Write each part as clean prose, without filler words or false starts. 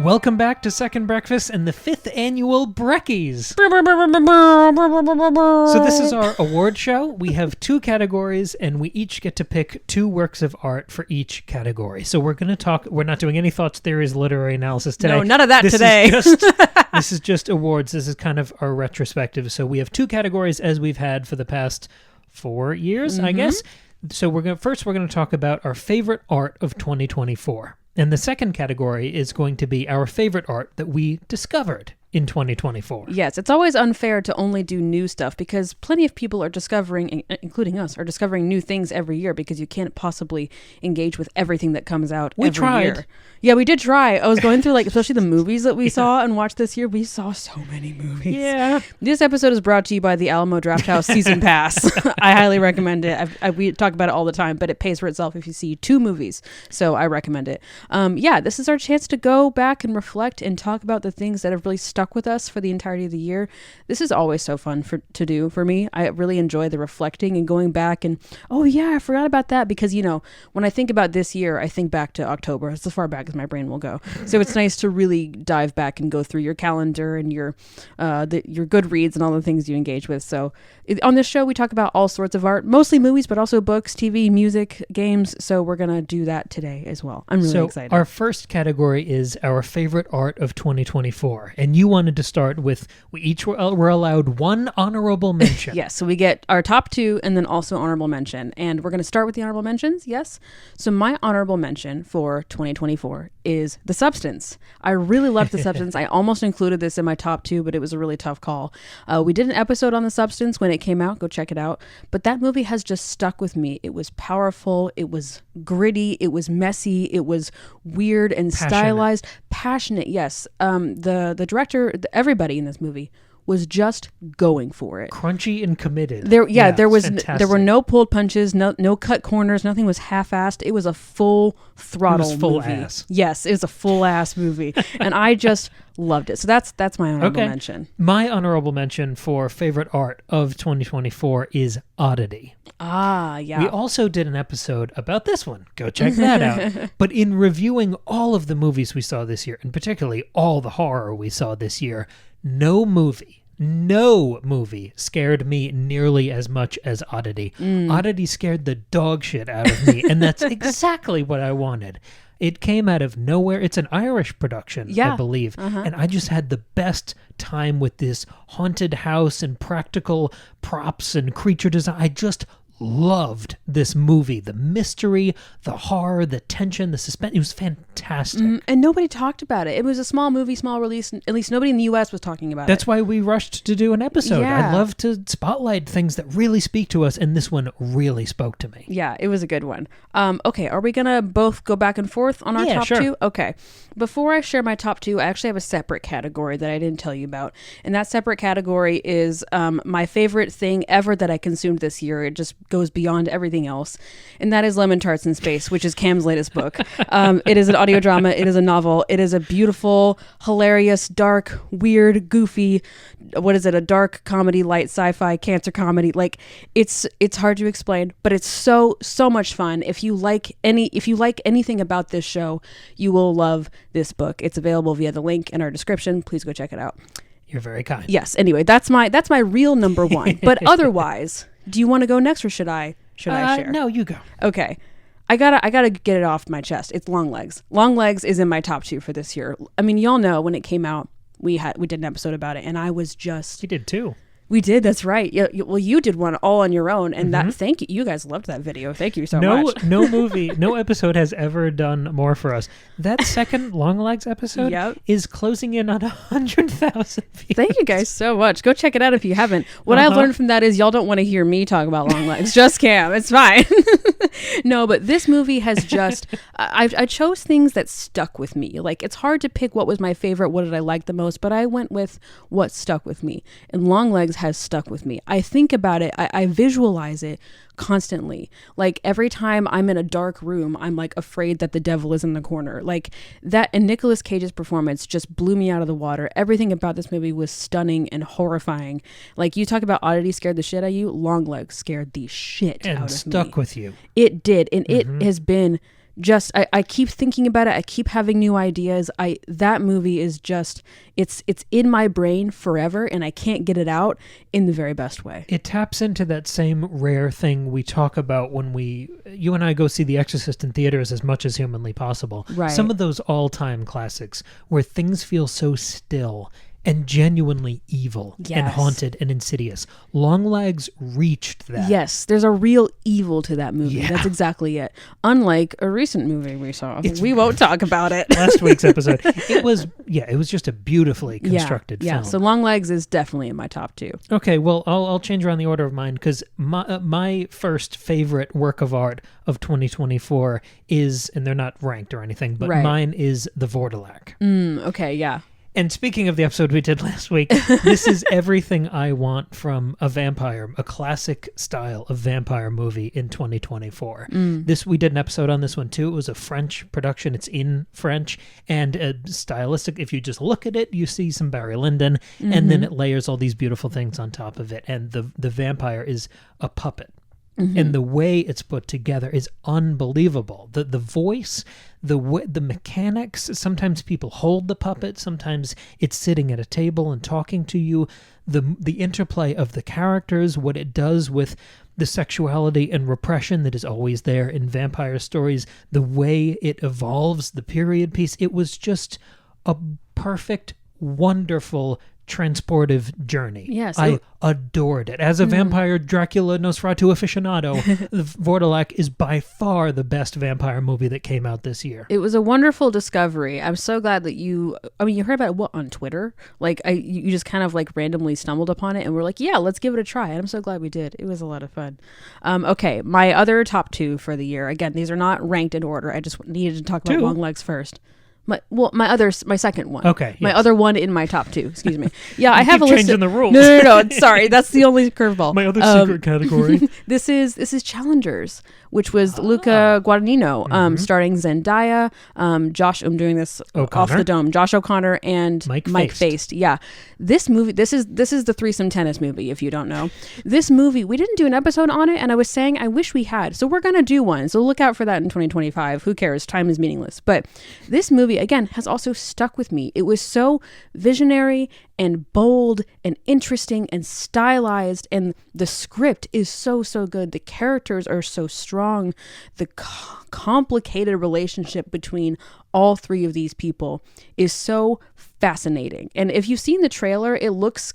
Welcome back to Second Breakfast and the 5th annual Brekkies. So this is our award show. We have 2 categories and we each get to pick 2 works of art for each category. So we're going to talk, we're not doing any thoughts, theories, literary analysis today. No, none of that today. This is just awards. This is kind of our retrospective. So we have 2 categories as we've had for the past 4 years, I guess. So we're going to talk about our favorite art of 2024. And the second category is going to be our favorite art that we discovered in 2024. Yes, it's always unfair to only do new stuff because plenty of people are discovering, including us, are discovering new things every year because you can't possibly engage with everything that comes out every year. Yeah, we did try. I was going through, especially the movies that we saw and watched this year. We saw so many movies. Yeah. This episode is brought to you by the Alamo Drafthouse Season Pass. I highly recommend it. We talk about it all the time, but it pays for itself if you see 2 movies. So I recommend it. This is our chance to go back and reflect and talk about the things that have really stuck with us for the entirety of the year. This is always so fun to do for me. I really enjoy the reflecting and going back and, oh yeah, I forgot about that because, when I think about this year, I think back to October. It's as far back as my brain will go. So it's nice to really dive back and go through your calendar and your Goodreads and all the things you engage with. So on this show, we talk about all sorts of art, mostly movies, but also books, TV, music, games. So we're going to do that today as well. I'm really excited. Our first category is our favorite art of 2024. And you wanted to start with, we each were allowed 1 honorable mention. Yes, so we get our top 2 and then also honorable mention. And we're going to start with the honorable mentions, yes? So my honorable mention for 2024 is The Substance. I really loved The Substance. I almost included this in my top 2, but it was a really tough call. We did an episode on The Substance when it came out. Go check it out. But that movie has just stuck with me. It was powerful. It was gritty. It was messy. It was weird and stylized. Passionate, yes. The director, everybody in this movie was just going for it. Crunchy and committed. There were no pulled punches, no cut corners, nothing was half-assed. It was a full throttle movie. It was full ass. Yes, it was a full ass movie. And I just loved it. So that's my honorable mention. My honorable mention for favorite art of 2024 is Oddity. Ah, yeah. We also did an episode about this one. Go check that out. But in reviewing all of the movies we saw this year, and particularly all the horror we saw this year, no movie scared me nearly as much as Oddity. Oddity scared the dog shit out of me, and that's exactly what I wanted. It came out of nowhere. It's an Irish production, I believe. And I just had the best time with this haunted house and practical props and creature design. I just loved this movie. The mystery, the horror, the tension, the suspense. It was fantastic. And nobody talked about it. It was a small movie, small release. At least nobody in the U.S. was talking about it. That's why we rushed to do an episode. Yeah. I love to spotlight things that really speak to us, and this one really spoke to me. Yeah, it was a good one. Okay, are we going to both go back and forth on our top 2? Okay. Before I share my top 2, I actually have a separate category that I didn't tell you about. And that separate category is my favorite thing ever that I consumed this year. It just goes beyond everything else. And that is Lemon Tarts in Space, which is Cam's latest book. It is an audio drama. It is a novel. It is a beautiful, hilarious, dark, weird, goofy, a dark comedy, light sci-fi, cancer comedy. It's hard to explain, but it's so much fun. If you like anything about this show, you will love this book. It's available via the link in our description. Please go check it out. You're very kind. Yes. Anyway, that's my real number 1. But otherwise, do you want to go next or should I share? No, you go. Okay. I gotta get it off my chest. It's Longlegs. Longlegs is in my top 2 for this year. I mean, y'all know when it came out, we did an episode about it, and I was just... You did too. We did, that's right. Yeah, well, you did one all on your own, and thank you. You guys loved that video. Thank you so much. No movie, no episode has ever done more for us. That second Longlegs episode is closing in on 100,000 views. Thank you guys so much. Go check it out if you haven't. What I've learned from that is y'all don't want to hear me talk about Longlegs. Just Cam. It's fine. No, but this movie has just... I chose things that stuck with me. It's hard to pick what was my favorite, what did I like the most, but I went with what stuck with me. And Longlegs has stuck with me. I think about it. I visualize it constantly. Every time I'm in a dark room, I'm afraid that the devil is in the corner. That, and Nicolas Cage's performance just blew me out of the water. Everything about this movie was stunning and horrifying. You talk about Oddity scared the shit out of you. Longlegs scared the shit out of me. And stuck with you. It did. And it has been I keep thinking about it. I keep having new ideas. That movie is just, it's in my brain forever, and I can't get it out in the very best way. It taps into that same rare thing we talk about when you and I go see The Exorcist in theaters as much as humanly possible. Right. Some of those all-time classics where things feel so still and genuinely evil and haunted and insidious. Longlegs reached that. Yes, there's a real evil to that movie. Yeah. That's exactly it. Unlike a recent movie we saw. We won't talk about it. Last week's episode. It was just a beautifully constructed film. Yeah, so Longlegs is definitely in my top 2. Okay, well, I'll change around the order of mine because my first favorite work of art of 2024 is, and they're not ranked or anything, but mine is The Vourdalak. Okay, yeah. And speaking of the episode we did last week, this is everything I want from a classic style of vampire movie in 2024. We did an episode on this one too. It was a French production. It's in French, and stylistic. If you just look at it, you see some Barry Lyndon, and then it layers all these beautiful things on top of it. And the vampire is a puppet. And the way it's put together is unbelievable. The voice, the mechanics. Sometimes people hold the puppet. Sometimes it's sitting at a table and talking to you. The interplay of the characters, what it does with the sexuality and repression that is always there in vampire stories, the way it evolves, the period piece. It was just a perfect, wonderful, transportive journey. Yes, I adored it. As a vampire Dracula Nosferatu aficionado, Vourdalak is by far the best vampire movie that came out this year. It was a wonderful discovery. I'm so glad that you heard about it on Twitter? Like you just kind of like randomly stumbled upon it and we're like, yeah, let's give it a try. And I'm so glad we did. It was a lot of fun. Okay, my other top 2 for the year. Again, these are not ranked in order. I just needed to talk about Longlegs first. My second one. Okay. My yes. other one in my top 2. Excuse me. Yeah, I have keep a list. Changing the rules. No. Sorry, that's the only curveball. My other secret category. This is Challengers, which was Luca Guadagnino, starring Zendaya, Josh. I'm doing this off the dome. Josh O'Connor and Mike Feist. Yeah, this movie. This is the threesome tennis movie. If you don't know, this movie, we didn't do an episode on it, and I was saying I wish we had. So we're gonna do one. So look out for that in 2025. Who cares? Time is meaningless. But this movie, again, has also stuck with me. It was so visionary and bold and interesting and stylized, and the script is so good. The characters are so strong. The complicated relationship between all 3 of these people is so fascinating. And if you've seen the trailer, it looked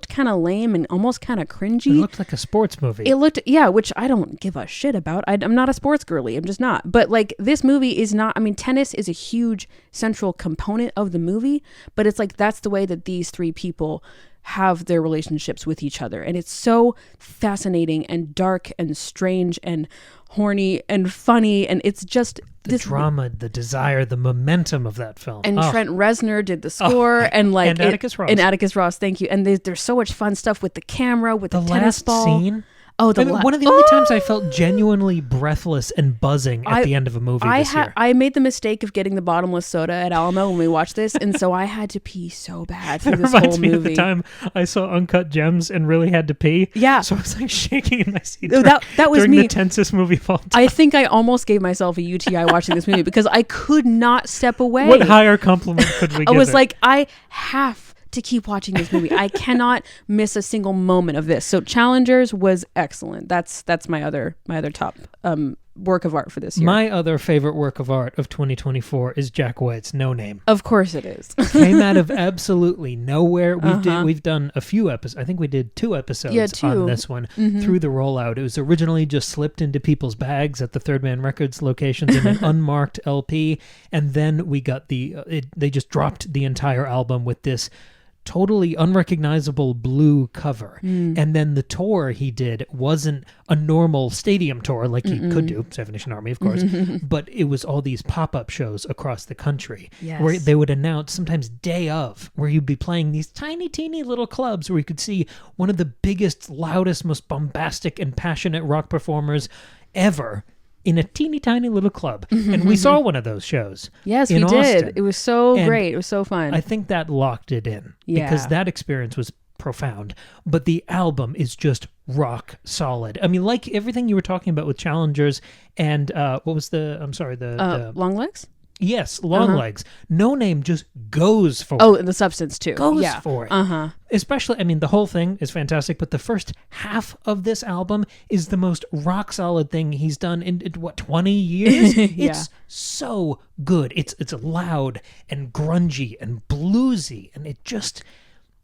kind of lame and almost kind of cringy. It looked like a sports movie. It looked, which I don't give a shit about. I'm not a sports girly. I'm just not. But like, this movie is not, tennis is a huge central component of the movie, but it's like, that's the way that these 3 people have their relationships with each other. And it's so fascinating and dark and strange and horny and funny. And it's just the drama, the desire, the momentum of that film. And Trent Reznor did the score, and Atticus Ross. And Atticus Ross, thank you. And there's so much fun stuff with the camera, with the tennis ball. Scene. One of the only times I felt genuinely breathless and buzzing at the end of a movie this year. I made the mistake of getting the bottomless soda at Alamo when we watched this, and so I had to pee so bad through this whole movie. It reminds me of the time I saw Uncut Gems and really had to pee. Yeah. So I was like shaking in my seat that was during me. The tensest movie of all time. I think I almost gave myself a UTI watching this movie because I could not step away. What higher compliment could we give I was it? like, I have to keep watching this movie. I cannot miss a single moment of this. So Challengers was excellent. That's my other top work of art for this year. My other favorite work of art of 2024 is Jack White's No Name. Of course it is. Came out of absolutely nowhere. We've done a few episodes. I think we did 2 episodes on this one through the rollout. It was originally just slipped into people's bags at the Third Man Records locations in an unmarked LP, and then we got they just dropped the entire album with this totally unrecognizable blue cover. And then the tour he did wasn't a normal stadium tour like he could do, Seven Nation Army, of course, but it was all these pop-up shows across the country where they would announce sometimes day of, where you'd be playing these tiny, teeny little clubs where you could see one of the biggest, loudest, most bombastic and passionate rock performers ever in a teeny tiny little club. And we saw one of those shows. Yes, in we Austin. did. It was so great. It was so fun. I think that locked it in because that experience was profound, but the album is just rock solid. I mean, like everything you were talking about with Challengers and what was the Longlegs? Yes, Longlegs. No Name just goes for it. Oh, and the Substance too. Goes for it. Especially, I mean, the whole thing is fantastic, but the first half of this album is the most rock solid thing he's done in 20 years? It's so good. It's loud and grungy and bluesy, and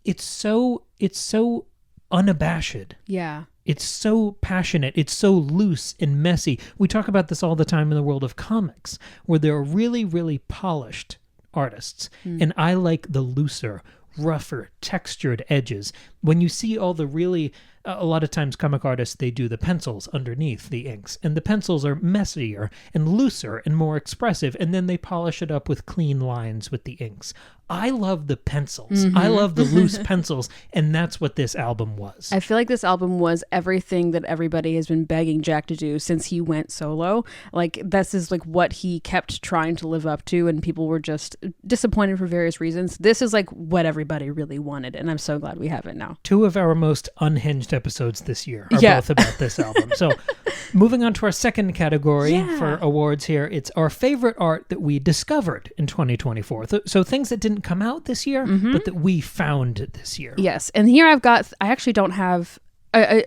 it's so unabashed. Yeah. It's so passionate. It's so loose and messy. We talk about this all the time in the world of comics, where there are really, really polished artists. And I like the looser, rougher, textured edges. When you see all the really, a lot of times comic artists, they do the pencils underneath the inks. And the pencils are messier and looser and more expressive. And then they polish it up with clean lines with the inks. I love the pencils. I love the loose pencils, and that's what this album was. I feel like this album was everything that everybody has been begging Jack to do since he went solo. Like, this is like what he kept trying to live up to, and people were just disappointed for various reasons. This is like what everybody really wanted, and I'm so glad we have it now. 2 of our most unhinged episodes this year are both about this album. So moving on to our second category for awards here, it's our favorite art that we discovered in 2024. So things that didn't come out this year, but that we found this year. Yes, and here I actually don't have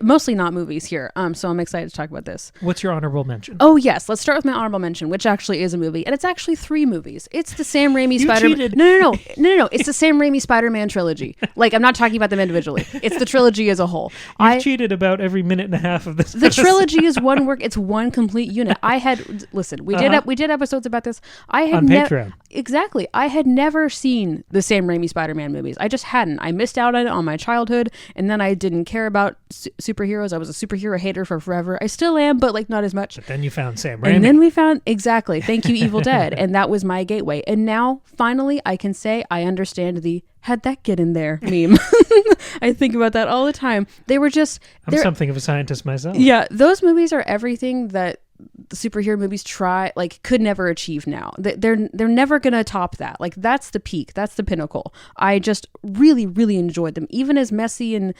mostly not movies here, so I'm excited to talk about this. What's your honorable mention? Oh yes, let's start with my honorable mention, which actually is a movie, and it's actually 3 movies. It's the Sam Raimi Spider-Man. No. It's the Sam Raimi Spider-Man trilogy. Like, I'm not talking about them individually. It's the trilogy as a whole. You've cheated about every minute and a half of this. The trilogy is one work. It's one complete unit. We did episodes about this. On Patreon. Exactly. I had never seen the Sam Raimi Spider-Man movies. I just hadn't. I missed out on it on my childhood, and then I didn't care about superheroes. I was a superhero hater for forever. I still am, but like not as much. But then you found Sam Raimi. And then we found, exactly. Thank you, Evil Dead. And that was my gateway. And now, finally, I can say I understand the "how'd that get in there" meme. I think about that all the time. They were just... I'm something of a scientist myself. Yeah, those movies are everything that the superhero movies could never achieve now. They're never gonna top that. Like, that's the peak, that's the pinnacle. I just really, really enjoyed them, even as messy and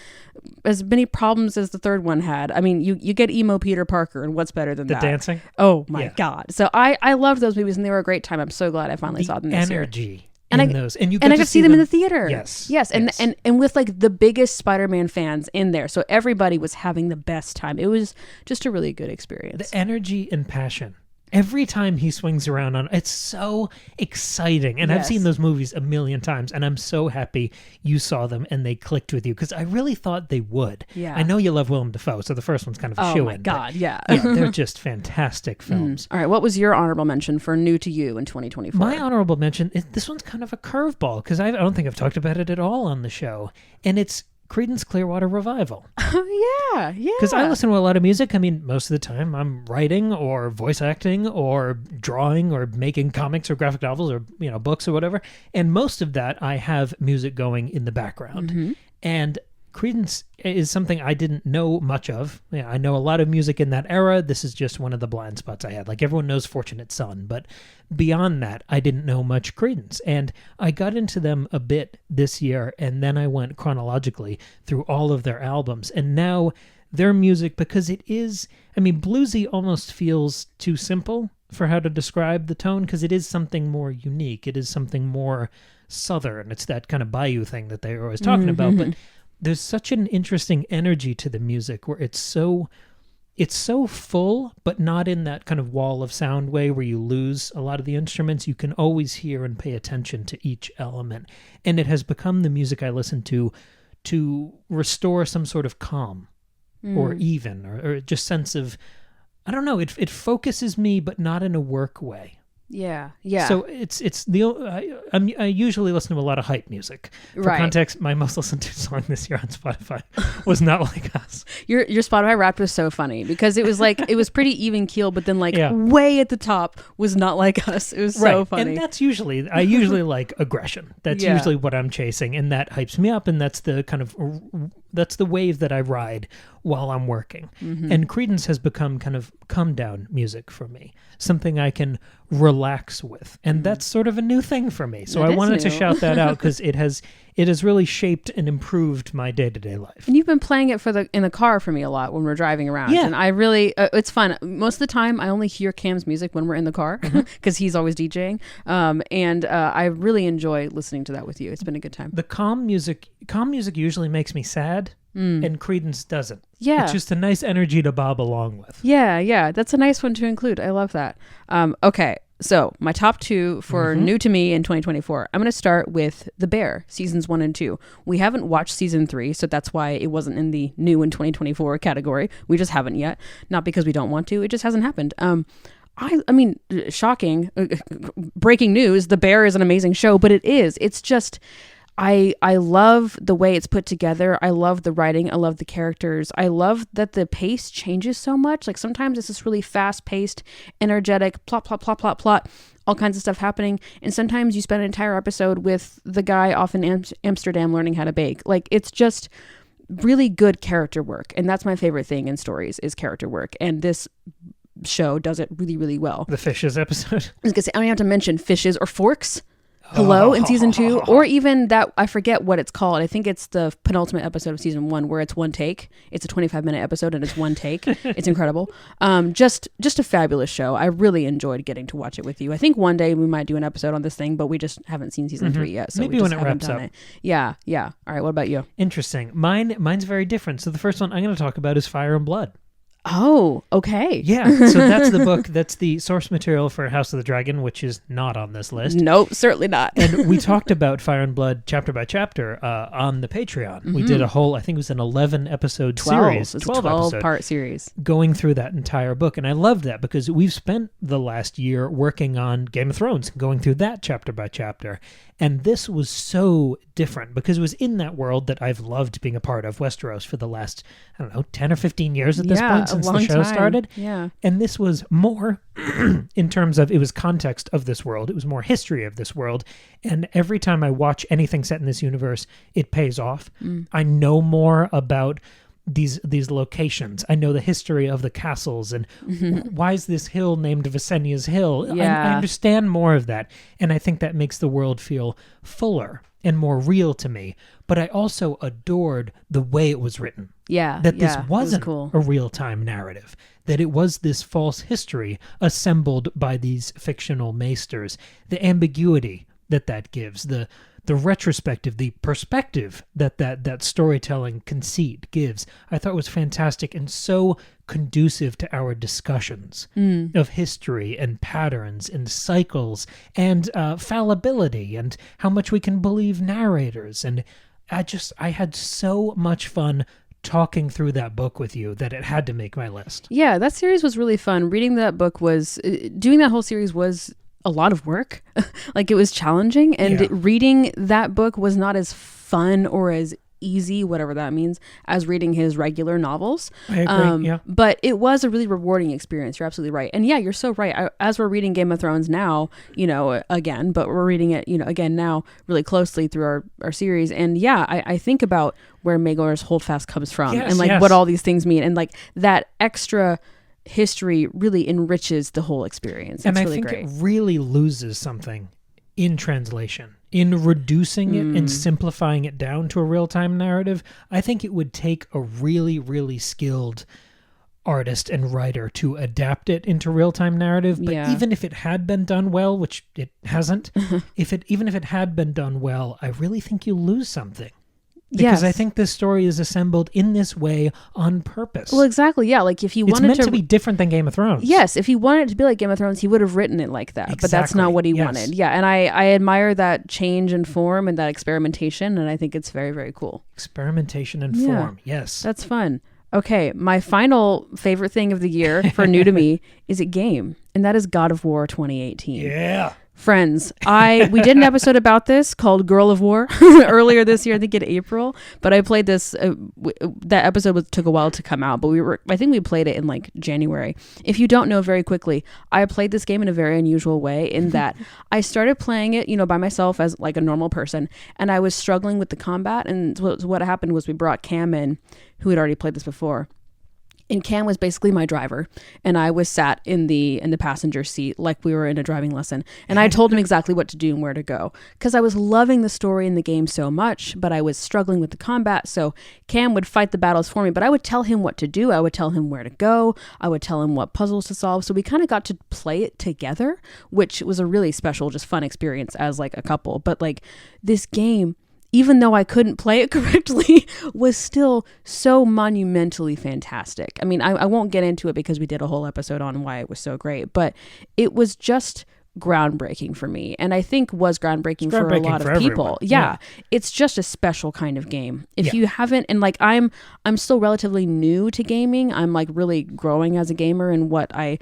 as many problems as the third one had. I mean, you get emo Peter Parker, and what's better than that? The dancing? Oh my God. So I loved those movies, and they were a great time. I'm so glad I finally saw them this year. Energy. And I got to see them in the theater. Yes. And with like the biggest Spider-Man fans in there, so everybody was having the best time. It was just a really good experience. The energy and passion. Every time he swings around it's so exciting. And I've seen those movies a million times, and I'm so happy you saw them and they clicked with you, because I really thought they would. Yeah. I know you love Willem Dafoe, so the first one's kind of a shoo-in. Oh my God, yeah. They're just fantastic films. All right, what was your honorable mention for new to you in 2024? My honorable mention, this one's kind of a curveball, because I don't think I've talked about it at all on the show, and it's Creedence Clearwater Revival. Oh, yeah. Because I listen to a lot of music. I mean, most of the time I'm writing or voice acting or drawing or making comics or graphic novels or, books or whatever. And most of that, I have music going in the background. And Creedence is something I didn't know much of. Yeah, I know a lot of music in that era. This is just one of the blind spots I had. Like, everyone knows Fortunate Son, but beyond that, I didn't know much Creedence. And I got into them a bit this year, and then I went chronologically through all of their albums. And now their music, because it is, bluesy almost feels too simple for how to describe the tone, because it is something more unique. It is something more southern. It's that kind of bayou thing that they're always talking about, but there's such an interesting energy to the music where it's so full, but not in that kind of wall of sound way where you lose a lot of the instruments. You can always hear and pay attention to each element. And it has become the music I listen to restore some sort of calm or even, or just sense of, I don't know, it focuses me, but not in a work way. Yeah. So I usually listen to a lot of hype music. For context, my most listened to song this year on Spotify was Not Like Us. Your Spotify Wrapped was so funny, because it was like, it was pretty even keel, but then way at the top was Not Like Us. It was so funny. And that's I usually like aggression. That's usually what I'm chasing, and that hypes me up, and that's the kind of that's the wave that I ride while I'm working. And Creedence has become kind of come down music for me, something I can relax with, and that's sort of a new thing for me. So I wanted to shout that out because it has really shaped and improved my day-to-day life. And you've been playing it in the car for me a lot when we're driving around. Yeah. And I really, it's fun. Most of the time, I only hear Cam's music when we're in the car because he's always DJing. And I really enjoy listening to that with you. It's been a good time. The calm music usually makes me sad, and Creedence doesn't. Yeah. It's just a nice energy to bob along with. Yeah. That's a nice one to include. I love that. Okay. So my top 2 for new to me in 2024, I'm going to start with The Bear, seasons 1 and 2. We haven't watched season 3, so that's why it wasn't in the new in 2024 category. We just haven't yet. Not because we don't want to. It just hasn't happened. I mean, shocking, breaking news. The Bear is an amazing show, but it is. It's just, I love the way it's put together. I love the writing. I love the characters. I love that the pace changes so much. Like sometimes it's this really fast paced, energetic, plot, all kinds of stuff happening. And sometimes you spend an entire episode with the guy off in Amsterdam learning how to bake. Like it's just really good character work. And that's my favorite thing in stories is character work. And this show does it really, really well. The fishes episode. I was gonna say, I don't have to mention fishes or forks. Hello in season 2, or even that, I forget what it's called. I think it's the penultimate episode of season 1 where it's one take. It's a 25-minute episode and it's one take. It's incredible. Just a fabulous show. I really enjoyed getting to watch it with you. I think one day we might do an episode on this thing, but we just haven't seen season 3 yet. So maybe we just when it wraps up. Yeah. All right, what about you? Interesting. Mine's very different. So the first one I'm going to talk about is Fire and Blood. Oh, okay. Yeah, so that's the book, that's the source material for House of the Dragon, which is not on this list. Nope, certainly not. And we talked about Fire and Blood chapter by chapter on the Patreon. We did a whole, I think it was an 11-episode series. It's a 12-part series. Going through that entire book. And I loved that because we've spent the last year working on Game of Thrones, going through that chapter by chapter. And this was so different because it was in that world that I've loved being a part of, Westeros, for the last, 10 or 15 years at this point since the show started. Yeah. And this was more in terms of, it was context of this world. It was more history of this world. And every time I watch anything set in this universe, it pays off. I know more about these locations. I know the history of the castles and why is this hill named Visenia's Hill? Yeah. I understand more of that. And I think that makes the world feel fuller and more real to me. But I also adored the way it was written. Yeah. That this wasn't cool. a real-time narrative. That it was this false history assembled by these fictional maesters. The ambiguity that gives, the retrospective, the perspective that storytelling conceit gives, I thought was fantastic and so conducive to our discussions of history and patterns and cycles and fallibility and how much we can believe narrators. And I had so much fun talking through that book with you that it had to make my list. Yeah, that series was really fun. Reading that book doing that whole series was a lot of work. Like it was challenging, and reading that book was not as fun or as easy, whatever that means, as reading his regular novels. I agree, But it was a really rewarding experience. You're absolutely right. And yeah, you're so right. As we're reading Game of Thrones now, again, but we're reading it, again now really closely through our series. And yeah, I think about where Maegor's Holdfast comes from and what all these things mean. And like that extra history really enriches the whole experience. And it's I really think great. it really loses something in translation, in reducing it and simplifying it down to a real-time narrative. I think it would take a really, really skilled artist and writer to adapt it into real-time narrative. But even if it had been done well, which it hasn't, even if it had been done well, I really think you lose something. Because I think this story is assembled in this way on purpose. Well, exactly. Yeah. Like if he wanted it's meant to be different than Game of Thrones. Yes. If he wanted it to be like Game of Thrones, he would have written it like that. Exactly. But that's not what he wanted. Yeah. And I admire that change in form and that experimentation. And I think it's very, very cool. Experimentation and form. Yes. That's fun. Okay. My final favorite thing of the year for new to me is a game. And that is God of War 2018. Yeah. Friends, we did an episode about this called Girl of War earlier this year, I think in April, but I played this, that episode took a while to come out, but I think we played it in like January. If you don't know, very quickly, I played this game in a very unusual way in that I started playing it, by myself as like a normal person, and I was struggling with the combat, and what happened was we brought Cam in, who had already played this before. And Cam was basically my driver, and I was sat in the passenger seat like we were in a driving lesson. And I told him exactly what to do and where to go, because I was loving the story in the game so much, but I was struggling with the combat. So Cam would fight the battles for me, but I would tell him what to do. I would tell him where to go. I would tell him what puzzles to solve. So we kind of got to play it together, which was a really special, just fun experience as like a couple. But like this game, even though I couldn't play it correctly, was still so monumentally fantastic. I mean, I won't get into it because we did a whole episode on why it was so great, but it was just groundbreaking for me, and I think was groundbreaking for a lot of people. Yeah, it's just a special kind of game. If you haven't, and like I'm still relatively new to gaming. I'm like really growing as a gamer and what I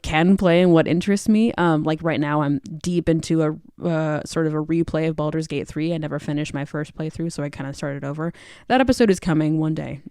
can play and what interests me. Like right now I'm deep into a sort of a replay of Baldur's Gate 3. I never finished my first playthrough, so I kind of started over. That episode is coming one day,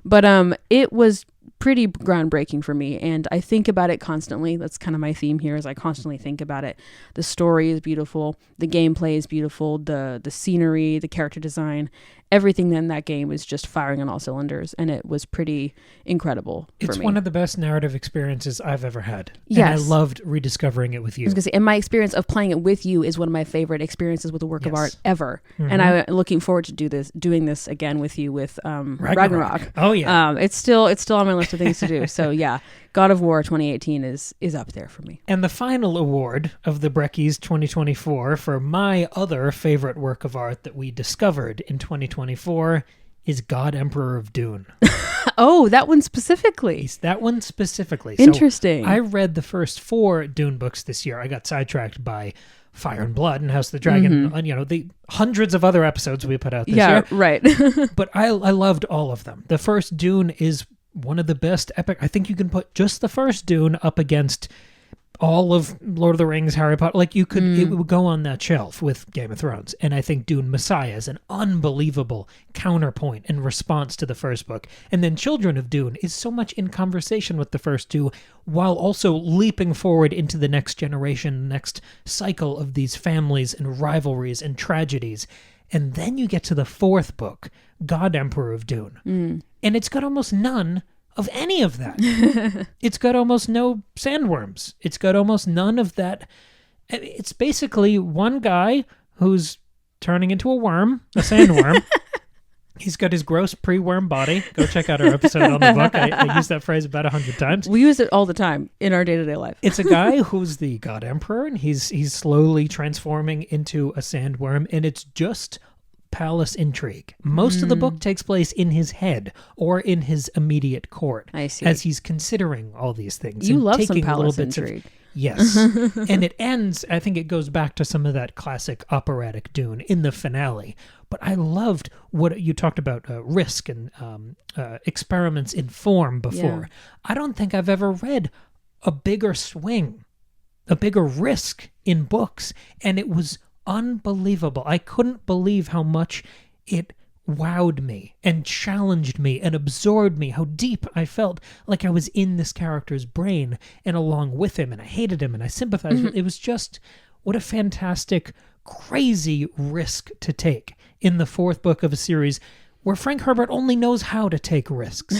but it was pretty groundbreaking for me, and I think about it constantly. That's kind of my theme here, is I constantly think about it. The story is beautiful, the gameplay is beautiful, the scenery, the character design, everything in that game is just firing on all cylinders, and it was pretty incredible for me. It's one of the best narrative experiences I've ever had. Yes. And I loved rediscovering it with you. I was going to say, and my experience of playing it with you is one of my favorite experiences with a work of art ever. Mm-hmm. And I'm looking forward to doing this again with you with Ragnarok. Oh yeah. It's still on my list of things to do. So yeah, God of War 2018 is up there for me. And the final award of the Breckies 2024 for my other favorite work of art that we discovered in 2024 is God, Emperor of Dune. Oh, that one specifically. That one specifically. Interesting. So I read the first 4 Dune books this year. I got sidetracked by Fire and Blood and House of the Dragon, and the hundreds of other episodes we put out this year. Yeah, right. But I loved all of them. The first Dune is one of the best epic. I think you can put just the first Dune up against all of Lord of the Rings, Harry Potter. Like you could, it would go on that shelf with Game of Thrones. And I think Dune Messiah is an unbelievable counterpoint and response to the first book. And then Children of Dune is so much in conversation with the first 2, while also leaping forward into the next generation, next cycle of these families and rivalries and tragedies. And then you get to the 4th book, God, Emperor of Dune. And it's got almost none of any of that. It's got almost no sandworms. It's got almost none of that. It's basically one guy who's turning into a worm, a sandworm. He's got his gross pre-worm body. Go check out our episode on the book. I use that phrase about 100 times. We use it all the time in our day-to-day life. It's a guy who's the God Emperor, and he's slowly transforming into a sandworm, and it's just palace intrigue. Most of the book takes place in his head or in his immediate court. I see. As he's considering all these things. You love some palace intrigue. Yes. And it ends, I think it goes back to some of that classic operatic Dune in the finale. But I loved what you talked about, risk and experiments in form before. Yeah. I don't think I've ever read a bigger swing, a bigger risk in books. And it was unbelievable. I couldn't believe how much it wowed me and challenged me and absorbed me, how deep I felt like I was in this character's brain and along with him, and I hated him and I sympathized with him. It was just, what a fantastic, crazy risk to take in the 4th book of a series where Frank Herbert only knows how to take risks.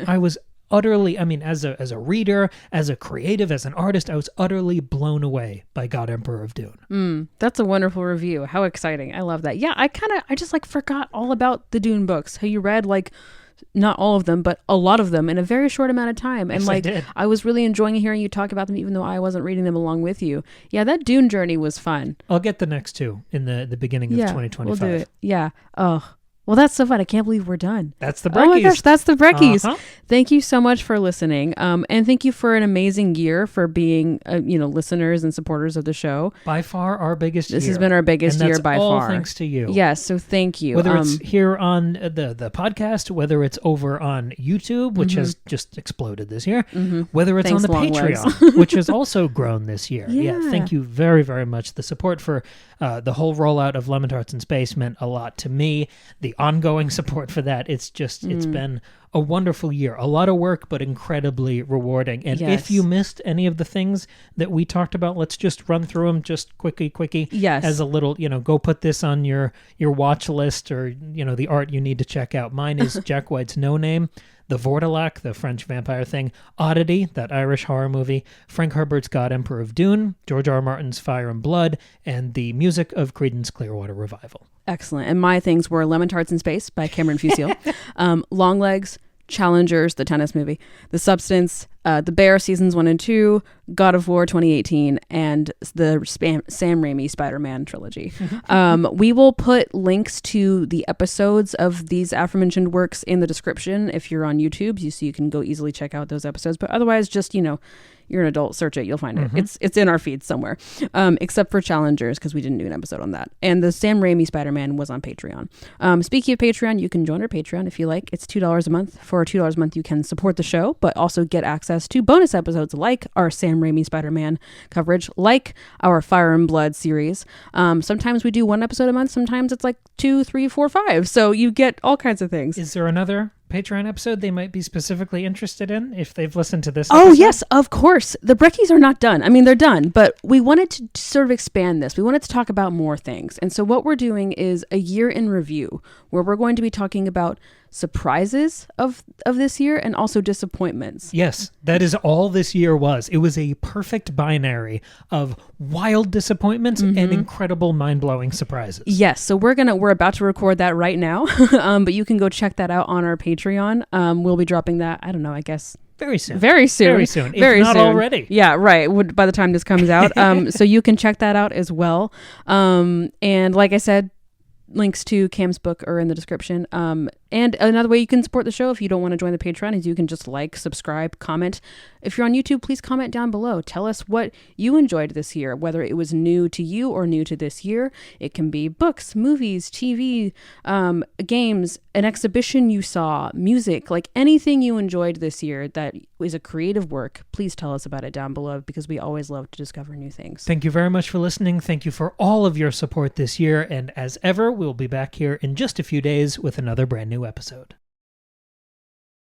I was utterly, as a reader, as a creative, as an artist, I was utterly blown away by God, Emperor of Dune. That's a wonderful review. How exciting. I love that. Yeah, I just forgot all about the Dune books. How you read not all of them, but a lot of them in a very short amount of time. And yes, I was really enjoying hearing you talk about them, even though I wasn't reading them along with you. Yeah, that Dune journey was fun. I'll get the next 2 in the beginning of 2025. We'll do it. Yeah. Oh, Well, that's so fun. I can't believe we're done. That's the Brekkies. Oh my gosh, that's the Brekkies. Uh-huh. Thank you so much for listening. And thank you for an amazing year, for being, listeners and supporters of the show. By far our biggest year. This has been our biggest year by all far. Thanks to you. Yes, so thank you. Whether it's here on the podcast, whether it's over on YouTube, which has just exploded this year, whether it's on the Patreon, which has also grown this year. Yeah, thank you very, very much. The support for the whole rollout of Lemon Tarts in Space meant a lot to me. The ongoing support for that, it's been a wonderful year. A lot of work, but incredibly rewarding. And if you missed any of the things that we talked about, let's just run through them just quickie. Yes. As a little, go put this on your watch list, or, the art you need to check out. Mine is Jack White's No Name, The Vourdalak, the French vampire thing, Oddity, that Irish horror movie, Frank Herbert's God, Emperor of Dune, George R. R. Martin's Fire and Blood, and the music of Creedence Clearwater Revival. Excellent. And my things were Lemon Tarts in Space by Cameron Fusil, Longlegs, Challengers, the tennis movie, The Substance, The Bear seasons 1 and 2, God of War 2018, and the Sam Raimi Spider-Man trilogy. We will put links to the episodes of these aforementioned works in the description if you're on YouTube, so you can go easily check out those episodes. But otherwise, just, you're an adult, search it, you'll find it. It's in our feed somewhere, except for Challengers, because we didn't do an episode on that. And the Sam Raimi Spider-Man was on Patreon. Speaking of Patreon, you can join our Patreon if you like. It's $2 a month. For $2 a month, you can support the show, but also get access to bonus episodes like our Sam Raimi Spider-Man coverage, like our Fire and Blood series. Sometimes we do one episode a month. Sometimes it's like 2, 3, 4, 5. So you get all kinds of things. Is there another Patreon episode they might be specifically interested in if they've listened to this episode? Oh, yes, of course. The Brekkies are not done. I mean, they're done, but we wanted to sort of expand this. We wanted to talk about more things. And so what we're doing is a year in review, where we're going to be talking about surprises of this year and also disappointments. Yes, that is all this year was. It was a perfect binary of wild disappointments and incredible mind-blowing surprises. Yes, so we're about to record that right now, but you can go check that out on our Patreon. We'll be dropping that, I don't know, I guess very soon. If not already. Yeah, right. By the time this comes out. So you can check that out as well. And like I said, links to Cam's book are in the description. And another way you can support the show if you don't want to join the Patreon is you can just subscribe, comment. If you're on YouTube, please comment down below. Tell us what you enjoyed this year, whether it was new to you or new to this year. It can be books, movies, TV, games, an exhibition you saw, music, like anything you enjoyed this year that is a creative work. Please tell us about it down below, because we always love to discover new things. Thank you very much for listening. Thank you for all of your support this year. And as ever, we'll be back here in just a few days with another brand new episode.